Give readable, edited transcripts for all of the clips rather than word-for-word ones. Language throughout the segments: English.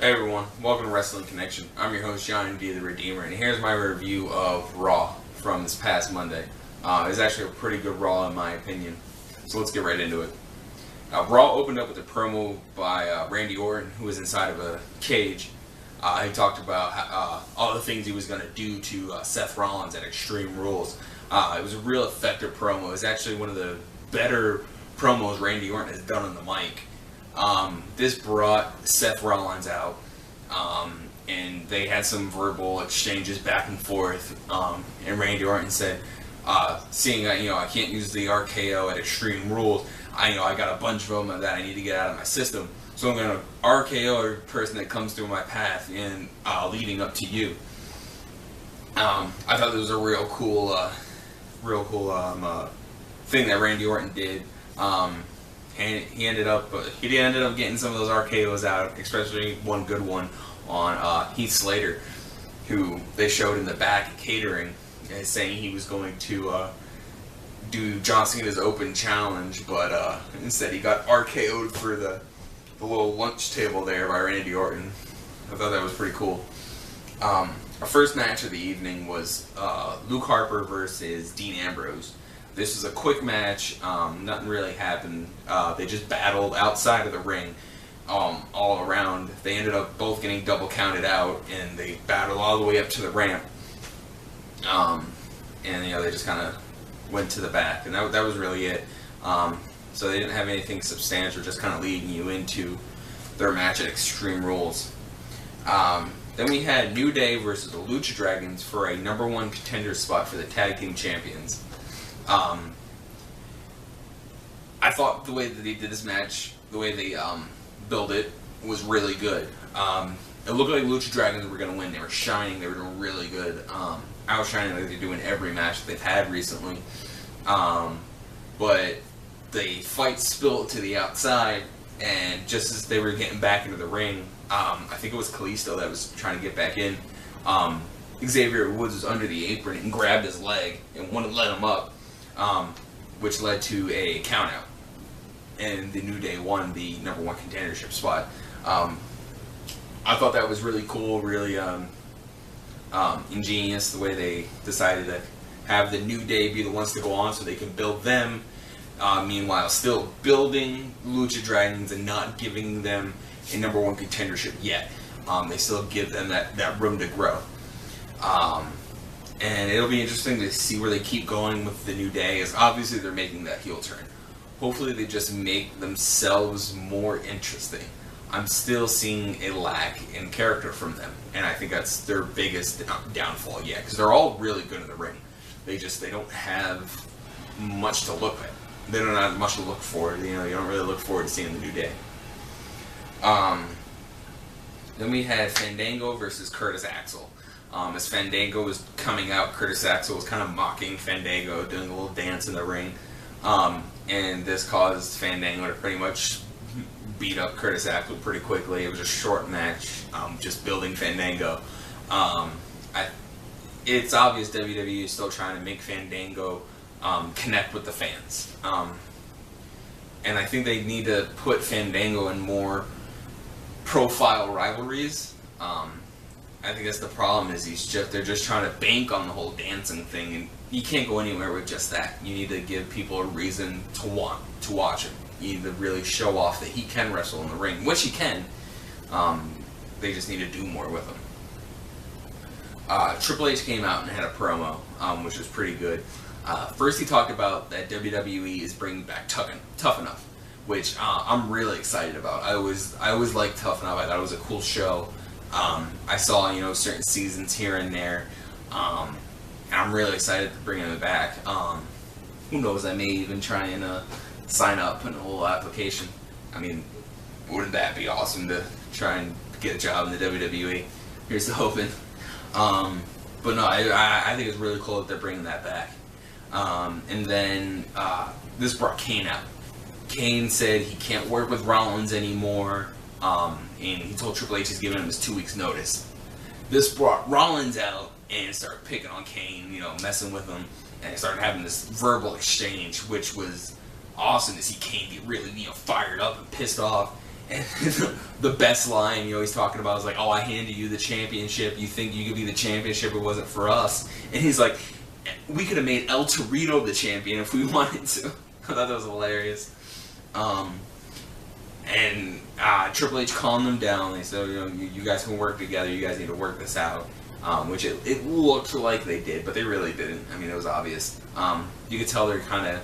Hey everyone, welcome to Wrestling Connection. I'm your host, John D. the Redeemer, and here's my review of Raw from this past Monday. It was actually a pretty good Raw in my opinion, so let's get right into it. Raw opened up with a promo by Randy Orton, who was inside of a cage. He talked about all the things he was going to do to Seth Rollins at Extreme Rules. It was a real effective promo. It was actually one of the better promos Randy Orton has done on the mic. This brought Seth Rollins out, and they had some verbal exchanges back and forth, and Randy Orton said, seeing that, I can't use the RKO at Extreme Rules, I got a bunch of them that I need to get out of my system, so I'm going to RKO every person that comes through my path, and leading up to you. I thought this was a real cool thing that Randy Orton did. And he ended up getting some of those RKOs out, especially one good one on Heath Slater, who they showed in the back catering, saying he was going to do John Cena's open challenge, but instead he got RKO'd for the little lunch table there by Randy Orton. I thought that was pretty cool. Our first match of the evening was Luke Harper versus Dean Ambrose. This was a quick match. Nothing really happened. They just battled outside of the ring all around. They ended up both getting double counted out, and they battled all the way up to the ramp. And they just kind of went to the back, and that was really it. So they didn't have anything substantial, just kind of leading you into their match at Extreme Rules. Then we had New Day versus the Lucha Dragons for a number one contender spot for the Tag Team Champions. I thought the way that they did this match, the way they built it, was really good. It looked like Lucha Dragons were going to win. They were shining. They were doing really good. Outshining like they do in every match that they've had recently. But the fight spilled to the outside, and just as they were getting back into the ring, I think it was Kalisto that was trying to get back in. Xavier Woods was under the apron and grabbed his leg and wouldn't let him up, which led to a countout. And the New Day won the number one contendership spot. I thought that was really cool, really ingenious, the way they decided to have the New Day be the ones to go on so they can build them, meanwhile still building Lucha Dragons and not giving them a number one contendership yet. They still give them that room to grow. And it'll be interesting to see where they keep going with the New Day, as obviously they're making that heel turn. Hopefully they just make themselves more interesting. I'm still seeing a lack in character from them, and I think that's their biggest downfall yet, because they're all really good in the ring. They don't have much to look at. They don't have much to look forward. You don't really look forward to seeing the New Day. Then we had Fandango versus Curtis Axel. As Fandango was coming out, Curtis Axel was kind of mocking Fandango, doing a little dance in the ring. And this caused Fandango to pretty much beat up Curtis Axel pretty quickly. It was a short match, just building Fandango. It's obvious WWE is still trying to make Fandango connect with the fans. And I think they need to put Fandango in more profile rivalries. I think that's the problem, is they're just trying to bank on the whole dancing thing, and you can't go anywhere with just that. You need to give people a reason to want to watch him. You need to really show off that he can wrestle in the ring, which he can. They just need to do more with him. Triple H came out and had a promo, which was pretty good. First he talked about that WWE is bringing back Tough Enough, which I'm really excited about. I always liked Tough Enough. I thought it was a cool show. I saw, certain seasons here and there, and I'm really excited to bring them back. Who knows, I may even try and sign up in a whole application. I mean, wouldn't that be awesome to try and get a job in the WWE? Here's to hoping. But no, I think it's really cool that they're bringing that back. And then this brought Kane out. Kane said he can't work with Rollins anymore. And he told Triple H he's giving him his 2 weeks notice. This brought Rollins out and started picking on Kane, messing with him, and they started having this verbal exchange, which was awesome to see Kane get really, fired up and pissed off. And the best line he's talking about is like, "Oh, I handed you the championship. You think you could be the championship? It wasn't for us." And he's like, "We could have made El Torito the champion if we wanted to." I thought that was hilarious. And Triple H calmed them down. They said, you guys can work together. You guys need to work this out. Which it looked like they did, but they really didn't. I mean, it was obvious. You could tell they're kind of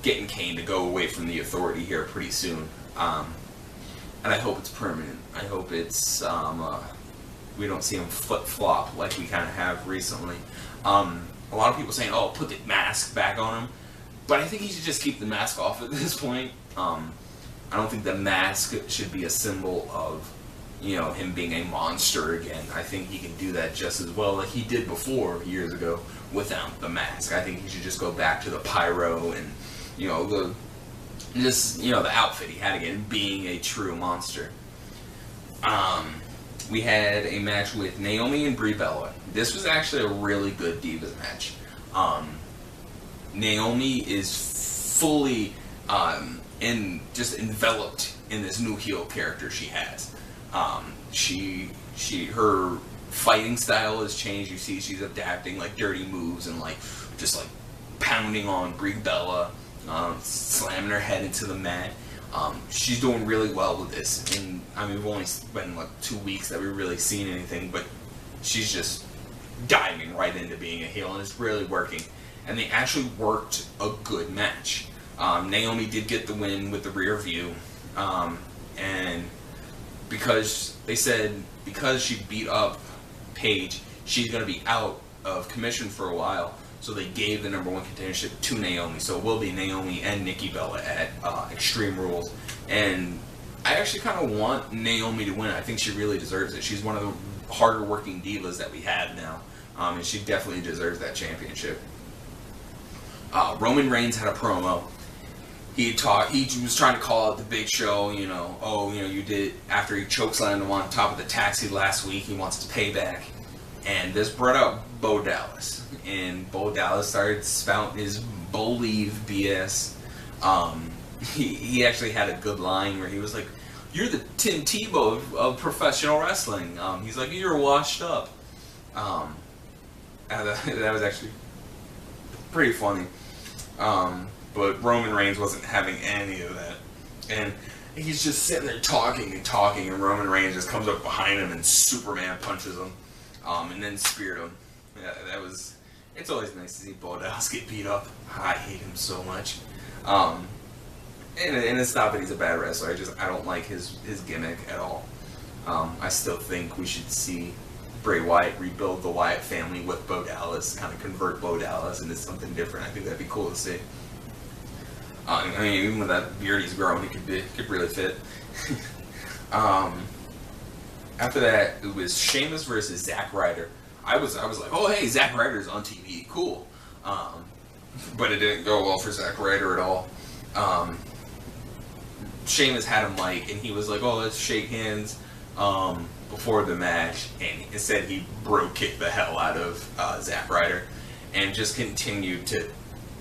getting Kane to go away from the authority here pretty soon. And I hope it's permanent. I hope it's we don't see him flip-flop like we kind of have recently. A lot of people saying, "Oh, put the mask back on him," but I think he should just keep the mask off at this point. I don't think the mask should be a symbol of him being a monster again. I think he can do that just as well like he did before years ago without the mask. I think he should just go back to the pyro and the outfit he had again, being a true monster. We had a match with Naomi and Brie Bella. This was actually a really good Divas match. Naomi is fully just enveloped in this new heel character she has. Her fighting style has changed. You see she's adapting like dirty moves and just pounding on Brie Bella, slamming her head into the mat. She's doing really well with this, and I mean we've only been 2 weeks that we've really seen anything, but she's just diving right into being a heel, and it's really working. And they actually worked a good match. Naomi did get the win with the rear view, and because they said because she beat up Paige, she's going to be out of commission for a while. So they gave the number 1 contendership to Naomi. So it will be Naomi and Nikki Bella at Extreme Rules. And I actually kind of want Naomi to win. I think she really deserves it. She's one of the harder working divas that we have now. And she definitely deserves that championship. Roman Reigns had a promo. He was trying to call out the Big Show, you did, after he chokeslammed him on top of the taxi last week, he wants his payback. And this brought out Bo Dallas. And Bo Dallas started spouting his Believe BS. He actually had a good line where he was like, "You're the Tim Tebow of professional wrestling." He's like, "You're washed up." That was actually pretty funny. But Roman Reigns wasn't having any of that. And he's just sitting there talking, and Roman Reigns just comes up behind him and Superman punches him. And then speared him. Yeah, it's always nice to see Bo Dallas get beat up. I hate him so much. And it's not that he's a bad wrestler. I don't like his gimmick at all. I still think we should see Bray Wyatt rebuild the Wyatt family with Bo Dallas, kind of convert Bo Dallas into something different. I think that'd be cool to see. I mean, even with that beard he's growing, it could really fit. After that, it was Sheamus versus Zack Ryder. I was like, oh hey, Zack Ryder's on TV, cool. But it didn't go well for Zack Ryder at all. Sheamus had a mic and he was like, oh, let's shake hands before the match, and instead he bro kicked the hell out of Zack Ryder and just continued to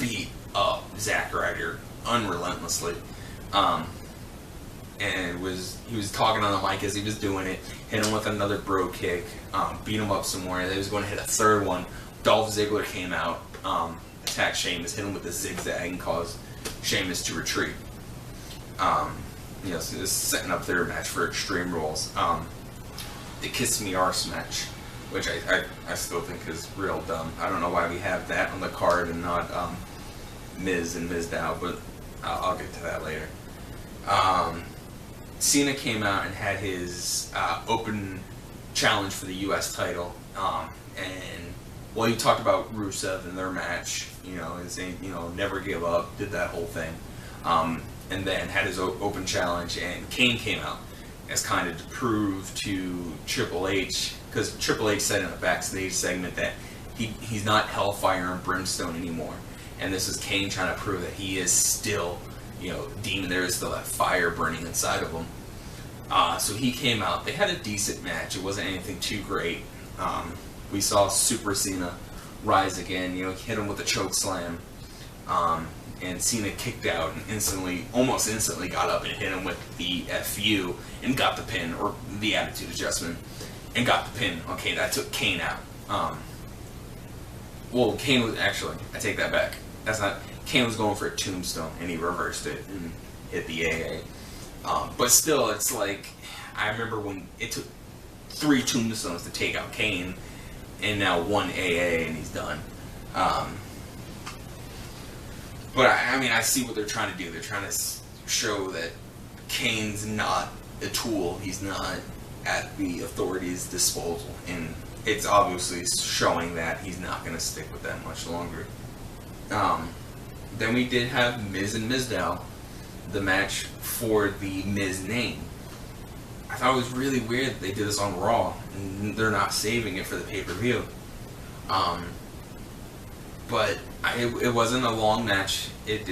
beat up Zack Ryder unrelentlessly. And he was talking on the mic as he was doing it, hit him with another bro kick, beat him up some more, and he was going to hit a third one. Dolph Ziggler came out, attacked Sheamus, hit him with a zigzag, and caused Sheamus to retreat. So this is setting up their match for Extreme Rules. The Kiss Me Arse match, which I still think is real dumb. I don't know why we have that on the card and not Miz and Mizdow, but I'll get to that later. Cena came out and had his open challenge for the U.S. title, and he talked about Rusev and their match, and saying, never give up, did that whole thing, and then had his open challenge, and Kane came out as kind of to prove to Triple H, because Triple H said in a backstage segment that he's not Hellfire and Brimstone anymore, and this is Kane trying to prove that he is still demon. There is still that fire burning inside of him. So he came out. They had a decent match. It wasn't anything too great. We saw Super Cena rise again. Hit him with a choke slam. and Cena kicked out and almost instantly got up and hit him with the FU and got the pin, or the attitude adjustment, and got the pin on Kane. That took Kane out. Well, Kane was actually, I take that back. Kane was going for a tombstone and he reversed it and hit the AA. But still, it's like, I remember when it took 3 tombstones to take out Kane, and now 1 AA and he's done. But I mean, I see what they're trying to do. They're trying to show that Kane's not a tool. He's not at the authorities' disposal. And it's obviously showing that he's not going to stick with that much longer. Then we did have Miz and Mizdow, the match for the Miz name. I thought it was really weird that they did this on Raw, and they're not saving it for the pay-per-view. But it wasn't a long match. It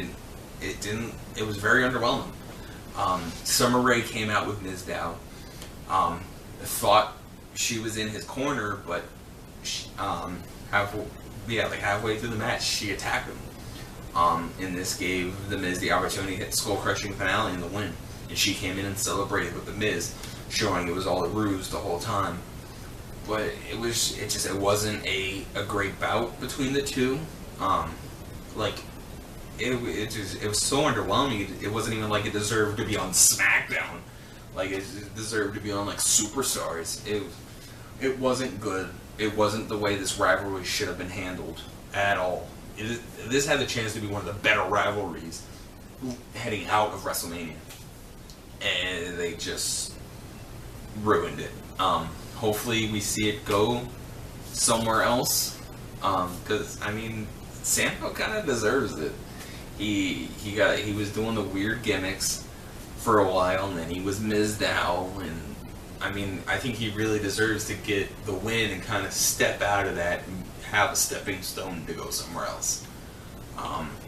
was very underwhelming. Summer Rae came out with Mizdow. Thought she was in his corner, but she, halfway through the match, she attacked him. And this gave the Miz the opportunity to hit the skull-crushing finale and the win. And she came in and celebrated with the Miz, showing it was all a ruse the whole time. But it wasn't a great bout between the two. It was so underwhelming. It wasn't even like it deserved to be on SmackDown. Like, it deserved to be on, like, Superstars. It wasn't good. It wasn't the way this rivalry should have been handled at all. This had the chance to be one of the better rivalries heading out of WrestleMania. And they just ruined it. Hopefully we see it go somewhere else. Because, I mean, Sampo kind of deserves it. He was doing the weird gimmicks for a while, and then he was Mizdow, and I mean, I think he really deserves to get the win and kind of step out of that and have a stepping stone to go somewhere else.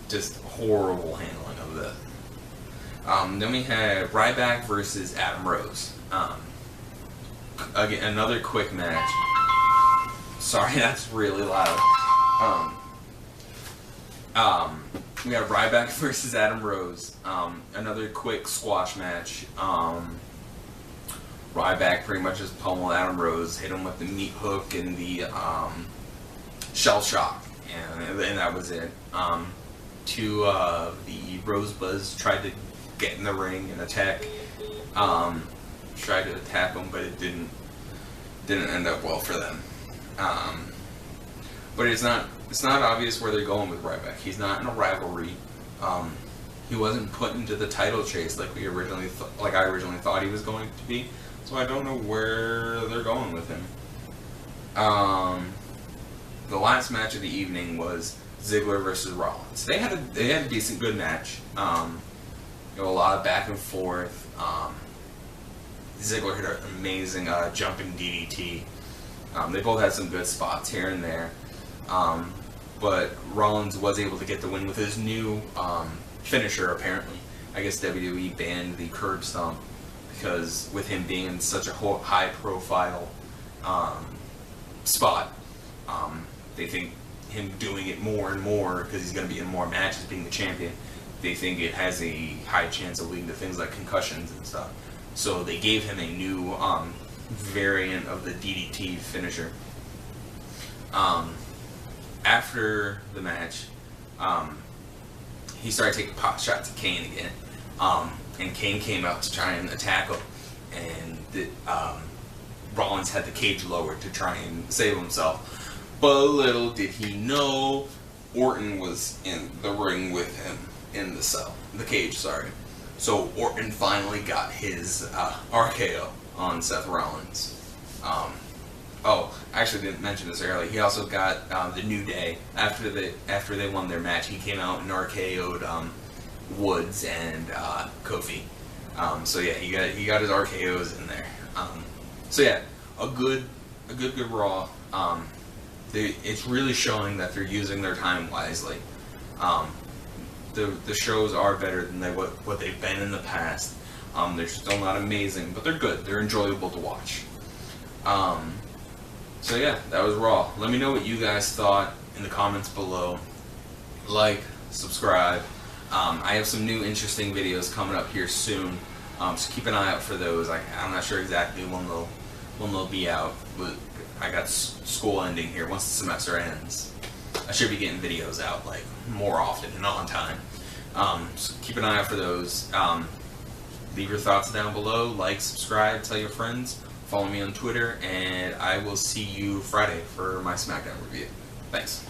Just horrible handling of that. Then we had Ryback versus Adam Rose. Again, another quick match. Sorry, that's really loud. We got Ryback versus Adam Rose. Another quick squash match. Ryback pretty much just pummeled Adam Rose, hit him with the meat hook and the shell shock, and that was it. Two of the Rosebuds tried to get in the ring and attack. Tried to attack him, but it didn't end up well for them. But it's not obvious where they're going with Ryback. He's not in a rivalry. He wasn't put into the title chase like I originally thought he was going to be. So I don't know where they're going with him. The last match of the evening was Ziggler versus Rollins. They had a decent, good match. A lot of back and forth. Ziggler hit an amazing jumping DDT. They both had some good spots here and there. But Rollins was able to get the win with his new finisher, apparently. I guess WWE banned the curb stomp because with him being in such a high-profile spot, they think him doing it more and more, because he's going to be in more matches being the champion, they think it has a high chance of leading to things like concussions and stuff. So they gave him a new variant of the DDT finisher. After the match, he started taking pot shots at Kane again. And Kane came out to try and attack him. And Rollins had the cage lowered to try and save himself. But little did he know, Orton was in the ring with him in the cage, sorry. So Orton finally got his RKO on Seth Rollins. I actually didn't mention this earlier. He also got the New Day after they won their match. He came out and RKO'd Woods and Kofi. So yeah, he got his RKOs in there. So yeah, a good Raw. It's really showing that they're using their time wisely. The shows are better than what they've been in the past. They're still not amazing, but they're good. They're enjoyable to watch. So yeah, that was Raw. Let me know what you guys thought in the comments below. Like, subscribe. I have some new interesting videos coming up here soon, so keep an eye out for those. I'm not sure exactly when they'll be out, but I got school ending here. Once the semester ends, I should be getting videos out like more often and on time. So keep an eye out for those. Leave your thoughts down below. Like, subscribe, tell your friends. Follow me on Twitter, and I will see you Friday for my SmackDown review. Thanks.